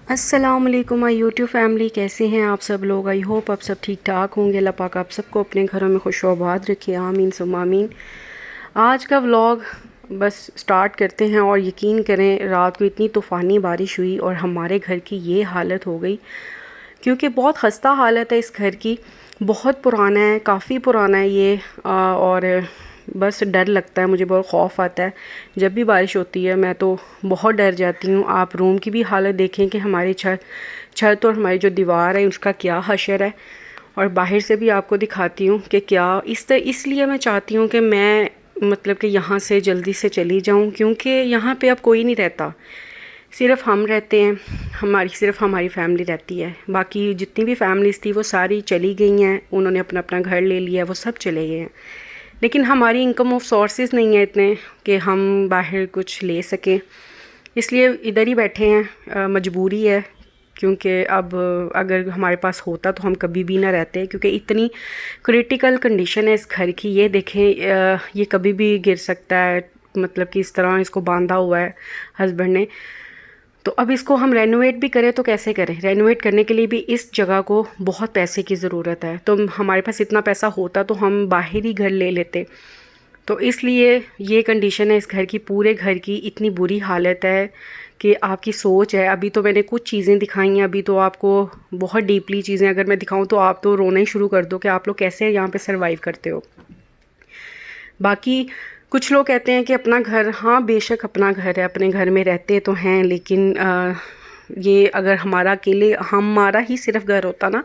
अस्सलामुअलैकुम my YouTube family, कैसे हैं आप सब लोग। आई होप आप सब ठीक ठाक होंगे। अल्लाह पाक आप सबको अपने घरों में खुश आबाद रखे, आमीन सुम्मा आमीन। आज का व्लॉग बस स्टार्ट करते हैं और यकीन करें रात को इतनी तूफ़ानी बारिश हुई और हमारे घर की ये हालत हो गई, क्योंकि बहुत खस्ता हालत है इस घर की। बहुत पुराना है, काफ़ी पुराना है ये। और बस डर लगता है, मुझे बहुत खौफ आता है जब भी बारिश होती है। मैं तो बहुत डर जाती हूँ। आप रूम की भी हालत देखें कि हमारी छत और हमारी जो दीवार है उसका क्या हशर है। और बाहर से भी आपको दिखाती हूँ कि क्या इसलिए मैं चाहती हूँ कि मैं मतलब कि यहाँ से जल्दी से चली जाऊँ, क्योंकि यहाँ पे अब कोई नहीं रहता। सिर्फ हम रहते हैं, सिर्फ हमारी फैमिली रहती है। बाकी जितनी भी फैमिलीज़ थी वो सारी चली गई हैं, उन्होंने अपना अपना घर ले लिया, वो सब चले गए हैं। लेकिन हमारी इनकम ऑफ सोर्सेज नहीं है इतने कि हम बाहर कुछ ले सकें, इसलिए इधर ही बैठे हैं। मजबूरी है, क्योंकि अब अगर हमारे पास होता तो हम कभी भी ना रहते, क्योंकि इतनी क्रिटिकल कंडीशन है इस घर की। ये देखें, ये कभी भी गिर सकता है। मतलब कि इस तरह इसको बांधा हुआ है हस्बैंड ने। तो अब इसको हम रेनोवेट भी करें तो कैसे करें। रेनोवेट करने के लिए भी इस जगह को बहुत पैसे की ज़रूरत है। तो हमारे पास इतना पैसा होता तो हम बाहर ही घर ले लेते। तो इसलिए ये कंडीशन है इस घर की। पूरे घर की इतनी बुरी हालत है कि आपकी सोच है। अभी तो मैंने कुछ चीज़ें दिखाई हैं, अभी तो आपको बहुत डीपली चीज़ें अगर मैं दिखाऊं तो आप तो रोना ही शुरू कर दो कि आप लोग कैसे यहाँ पे सरवाइव करते हो। बाकी कुछ लोग कहते हैं कि अपना घर, हाँ बेशक अपना घर है, अपने घर में रहते तो हैं, लेकिन ये अगर हमारा ही सिर्फ घर होता ना,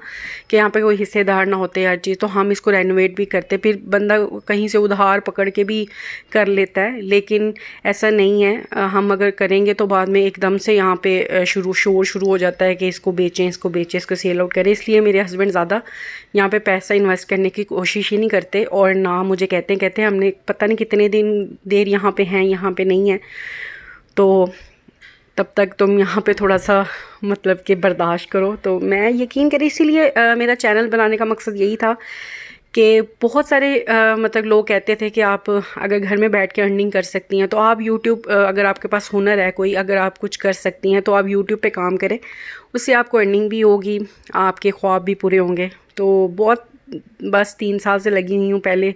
कि यहाँ पे कोई हिस्सेदार ना होते हर चीज़, तो हम इसको रेनोवेट भी करते। फिर बंदा कहीं से उधार पकड़ के भी कर लेता है, लेकिन ऐसा नहीं है। हम अगर करेंगे तो बाद में एकदम से यहाँ पे शोर शुरू हो जाता है कि इसको बेचें, इसको सेल आउट करें। इसलिए मेरे हस्बैंड ज़्यादा यहाँ पे पैसा इन्वेस्ट करने की कोशिश ही नहीं करते। और ना मुझे कहते हैं हमने पता नहीं कितने देर यहाँ पे हैं, यहाँ पे नहीं है, तो तब तक तुम यहाँ पे थोड़ा सा मतलब कि बर्दाश्त करो। तो मैं यकीन करें, इसीलिए मेरा चैनल बनाने का मकसद यही था कि बहुत सारे मतलब लोग कहते थे कि आप अगर घर में बैठ के अर्निंग कर सकती हैं तो आप यूट्यूब, अगर आपके पास हुनर है कोई, अगर आप कुछ कर सकती हैं तो आप यूट्यूब पे काम करें, उससे आपको अर्निंग भी होगी, आपके ख्वाब भी पूरे होंगे। तो बहुत बस 3 साल से लगी हुई हूँ, पहले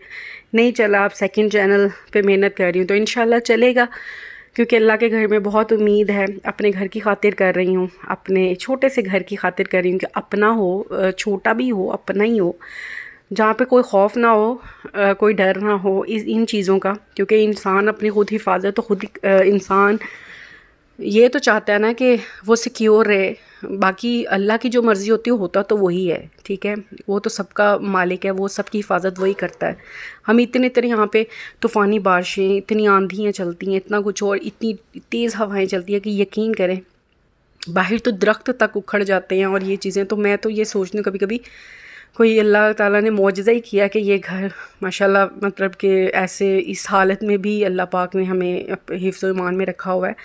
नहीं चला, अब सेकंड चैनल पे मेहनत कर रही हूँ, तो इंशाल्लाह चलेगा। क्योंकि अल्लाह के घर में बहुत उम्मीद है। अपने घर की खातिर कर रही हूँ, अपने छोटे से घर की खातिर कर रही हूँ कि अपना हो, छोटा भी हो, अपना ही हो, जहाँ पे कोई खौफ ना हो, कोई डर ना हो इन चीज़ों का। क्योंकि इंसान अपनी खुद हिफाजत तो खुद ही इंसान ये तो चाहता है ना कि वो सिक्योर रहे। बाकी अल्लाह की जो मर्ज़ी होती है होता तो वही है, ठीक है। वो तो सबका मालिक है, वो सबकी हिफाजत वही करता है। हम इतने इतने यहाँ पे तूफ़ानी बारिशें, इतनी आंधियाँ चलती हैं, इतना कुछ, और इतनी तेज़ हवाएं चलती हैं कि यकीन करें बाहर तो दरख्त तक उखड़ जाते हैं। और ये चीज़ें तो मैं तो ये सोचती हूँ कभी कभी कोई अल्लाह ताला ने मौजज़ा ही किया कि ये घर माशाल्लाह, मतलब कि ऐसे इस हालत में भी अल्लाह पाक ने हमें हिफ्ज़ ईमान में रखा हुआ है।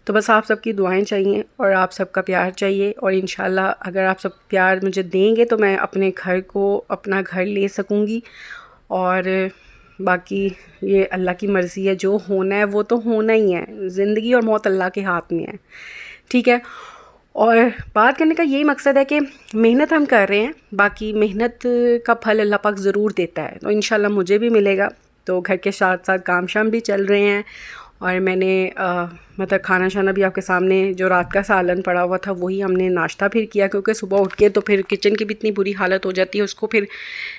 तो बस आप सबकी दुआएं चाहिए और आप सबका प्यार चाहिए, और इंशाल्लाह अगर आप सब प्यार मुझे देंगे तो मैं अपने घर को अपना घर ले सकूँगी। और बाकी ये अल्लाह की मर्ज़ी है, जो होना है वो तो होना ही है। ज़िंदगी और मौत अल्लाह के हाथ में है, ठीक है। और बात करने का यही मकसद है कि मेहनत हम कर रहे हैं, बाकी मेहनत का फल अल्लाह पाक ज़रूर देता है, तो इंशाल्लाह मुझे भी मिलेगा। तो घर के साथ साथ काम शाम भी चल रहे हैं। और मैंने मतलब खाना शाना भी आपके सामने, जो रात का सालन पड़ा हुआ था वही हमने नाश्ता फिर किया, क्योंकि सुबह उठ के तो फिर किचन की भी इतनी बुरी हालत हो जाती है, उसको फिर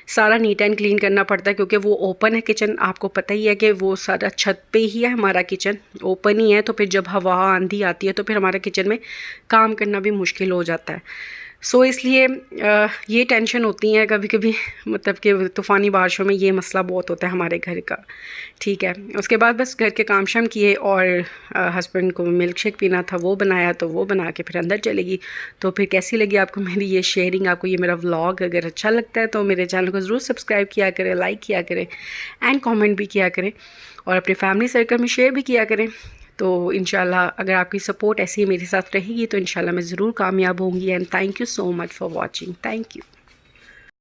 सारा नीट एंड क्लीन करना पड़ता है, क्योंकि वो ओपन है किचन। आपको पता ही है कि वो सारा छत पे ही है, हमारा किचन ओपन ही है। तो फिर जब हवा आंधी आती है तो फिर हमारा किचन में काम करना भी मुश्किल हो जाता है। सो इसलिए ये टेंशन होती है कभी कभी, मतलब कि तूफ़ानी बारिशों में ये मसला बहुत होता है हमारे घर का, ठीक है। उसके बाद बस घर के काम शाम किए, और हस्बैंड को मिल्क शेक पीना था, वो बनाया, तो वो बना के फिर अंदर चलेगी। तो फिर कैसी लगी आपको मेरी ये शेयरिंग, आपको ये मेरा व्लॉग अगर अच्छा लगता है तो मेरे चैनल को ज़रूर सब्सक्राइब किया करें, लाइक किया करें एंड कॉमेंट भी किया करें, और अपने फैमिली सर्कल में शेयर भी किया करें। तो इंशाल्लाह अगर आपकी सपोर्ट ऐसी ही मेरे साथ रहेगी तो इंशाल्लाह मैं ज़रूर कामयाब होंगी। And thank you so much for watching. Thank you.